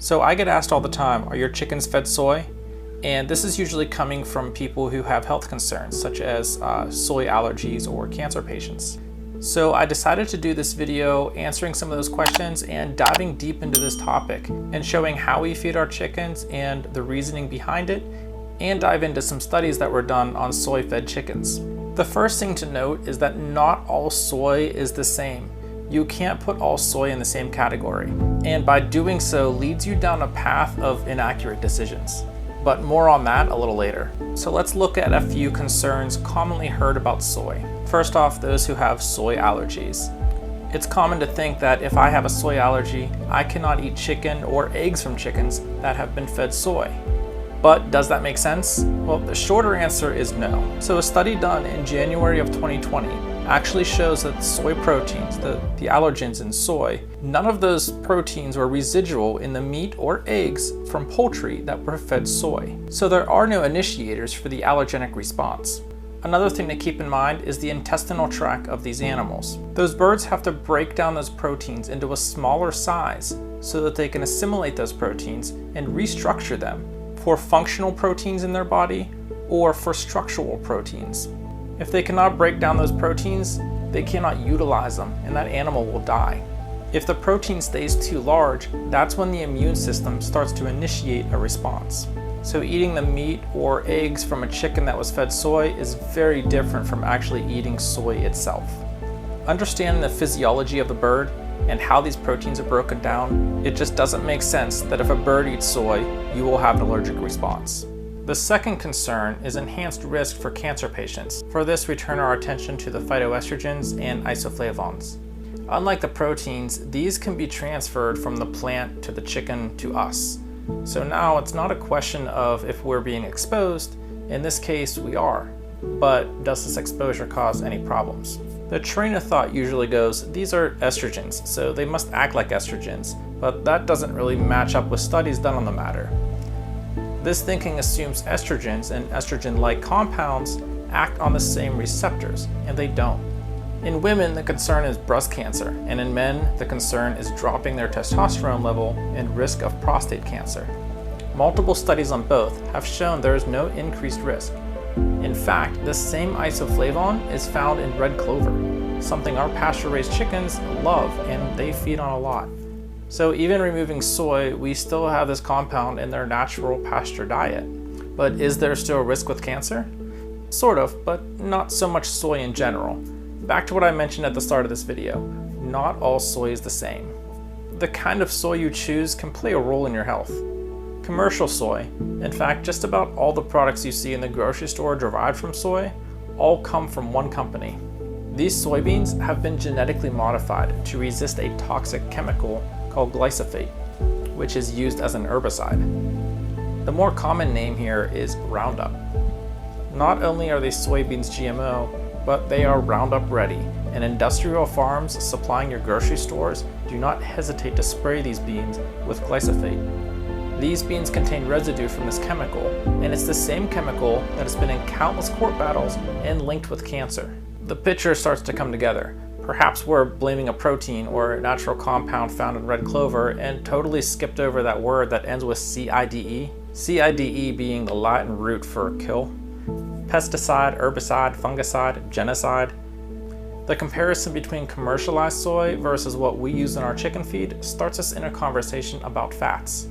So I get asked all the time, are your chickens fed soy? And this is usually coming from people who have health concerns, such as soy allergies or cancer patients. So I decided to do this video answering some of those questions and diving deep into this topic and showing how we feed our chickens and the reasoning behind it, and dive into some studies that were done on soy-fed chickens. The first thing to note is that not all soy is the same. You can't put all soy in the same category, and by doing so leads you down a path of inaccurate decisions. But more on that a little later. So let's look at a few concerns commonly heard about soy. First off, those who have soy allergies. It's common to think that if I have a soy allergy, I cannot eat chicken or eggs from chickens that have been fed soy. But does that make sense? Well, the shorter answer is no. So a study done in January of 2020 actually shows that soy proteins, the allergens in soy, none of those proteins were residual in the meat or eggs from poultry that were fed soy. So there are no initiators for the allergenic response. Another thing to keep in mind is the intestinal tract of these animals. Those birds have to break down those proteins into a smaller size so that they can assimilate those proteins and restructure them for functional proteins in their body or for structural proteins. If they cannot break down those proteins, they cannot utilize them and that animal will die. If the protein stays too large, that's when the immune system starts to initiate a response. So eating the meat or eggs from a chicken that was fed soy is very different from actually eating soy itself. Understanding the physiology of the bird and how these proteins are broken down, it just doesn't make sense that if a bird eats soy, you will have an allergic response. The second concern is enhanced risk for cancer patients. For this, we turn our attention to the phytoestrogens and isoflavones. Unlike the proteins, these can be transferred from the plant to the chicken to us. So now it's not a question of if we're being exposed. In this case, we are. But does this exposure cause any problems? The train of thought usually goes, these are estrogens, so they must act like estrogens, but that doesn't really match up with studies done on the matter. This thinking assumes estrogens and estrogen-like compounds act on the same receptors, and they don't. In women, the concern is breast cancer, and in men, the concern is dropping their testosterone level and risk of prostate cancer. Multiple studies on both have shown there is no increased risk. In fact, this same isoflavone is found in red clover, something our pasture-raised chickens love and they feed on a lot. So even removing soy, we still have this compound in their natural pasture diet. But is there still a risk with cancer? Sort of, but not so much soy in general. Back to what I mentioned at the start of this video, not all soy is the same. The kind of soy you choose can play a role in your health. Commercial soy, in fact just about all the products you see in the grocery store derived from soy, all come from one company. These soybeans have been genetically modified to resist a toxic chemical called glyphosate, which is used as an herbicide. The more common name here is Roundup. Not only are these soybeans GMO, but they are Roundup ready, and industrial farms supplying your grocery stores do not hesitate to spray these beans with glyphosate. These beans contain residue from this chemical, and it's the same chemical that has been in countless court battles and linked with cancer. The picture starts to come together. Perhaps we're blaming a protein or a natural compound found in red clover and totally skipped over that word that ends with CIDE. CIDE being the Latin root for kill. Pesticide, herbicide, fungicide, genocide. The comparison between commercialized soy versus what we use in our chicken feed starts us in a conversation about fats.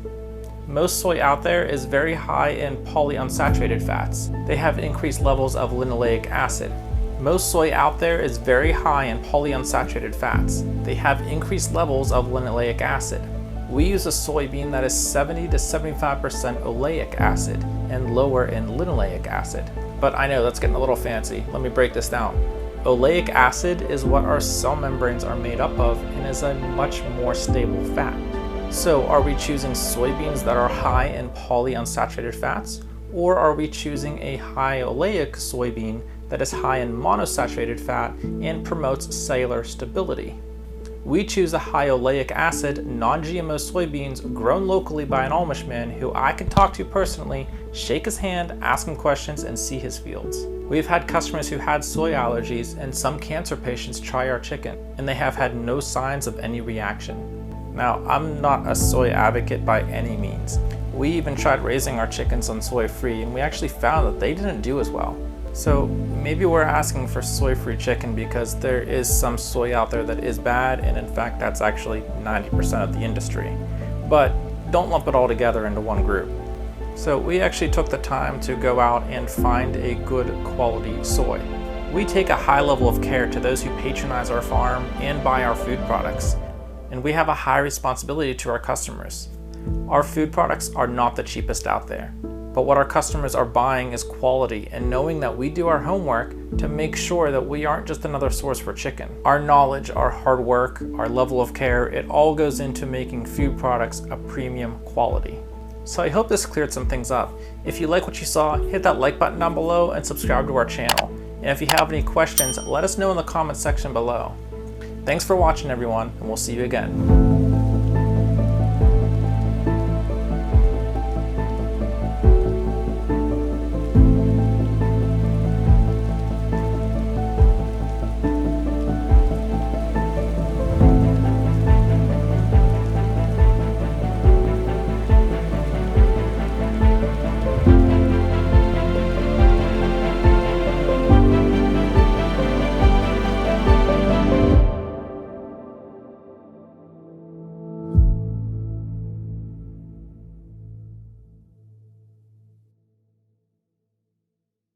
Most soy out there is very high in polyunsaturated fats. They have increased levels of linoleic acid. Most soy out there is very high in polyunsaturated fats. They have increased levels of linoleic acid. We use a soybean that is 70 to 75% oleic acid and lower in linoleic acid. But I know that's getting a little fancy. Let me break this down. Oleic acid is what our cell membranes are made up of and is a much more stable fat. So are we choosing soybeans that are high in polyunsaturated fats, or are we choosing a high oleic soybean that is high in monosaturated fat and promotes cellular stability? We choose a high oleic acid, non-GMO soybeans grown locally by an Amish man who I can talk to personally, shake his hand, ask him questions, and see his fields. We've had customers who had soy allergies and some cancer patients try our chicken, and they have had no signs of any reaction. Now, I'm not a soy advocate by any means. We even tried raising our chickens on soy-free, and we actually found that they didn't do as well. So maybe we're asking for soy-free chicken because there is some soy out there that is bad, and in fact that's actually 90% of the industry. But don't lump it all together into one group. So we actually took the time to go out and find a good quality soy. We take a high level of care to those who patronize our farm and buy our food products, and we have a high responsibility to our customers. Our food products are not the cheapest out there, but what our customers are buying is quality, and knowing that we do our homework to make sure that we aren't just another source for chicken. Our knowledge, our hard work, our level of care, it all goes into making food products a premium quality. So I hope this cleared some things up. If you like what you saw, hit that like button down below and subscribe to our channel. And if you have any questions, let us know in the comments section below. Thanks for watching, everyone, and we'll see you again.